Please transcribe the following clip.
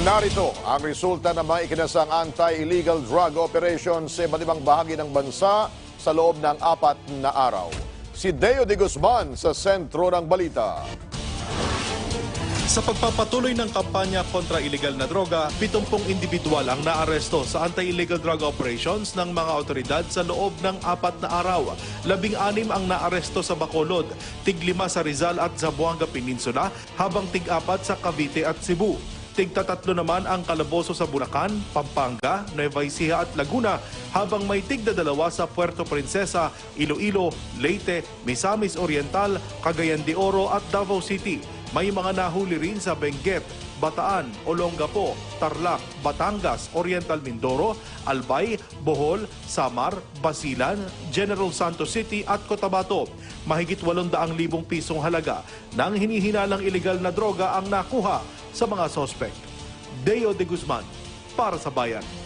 Narito ang resulta ng mga ikinasang anti-illegal drug operations sa iba't ibang bahagi ng bansa sa loob ng 4 na araw. Si Deo de Guzman sa sentro ng balita. Sa pagpapatuloy ng kampanya kontra illegal na droga, 70 individual ang naaresto sa anti-illegal drug operations ng mga otoridad sa loob ng 4 na araw. 16 ang naaresto sa Bacolod, tig-5 sa Rizal at Zamboanga Peninsula, habang tig-4 sa Cavite at Cebu. Tig-3 naman ang kalaboso sa Bulacan, Pampanga, Nueva Ecija at Laguna, habang may tig-2 sa Puerto Princesa, Iloilo, Leyte, Misamis Oriental, Cagayan de Oro at Davao City. May mga nahuli rin sa Benguet, Bataan, Olongapo, Tarlac, Batangas, Oriental Mindoro, Albay, Bohol, Samar, Basilan, General Santos City at Cotabato. Mahigit 800,000 pisong halaga ng hinihinalang illegal na droga ang nakuha sa mga sospek. Deo de Guzman, para sa Bayan.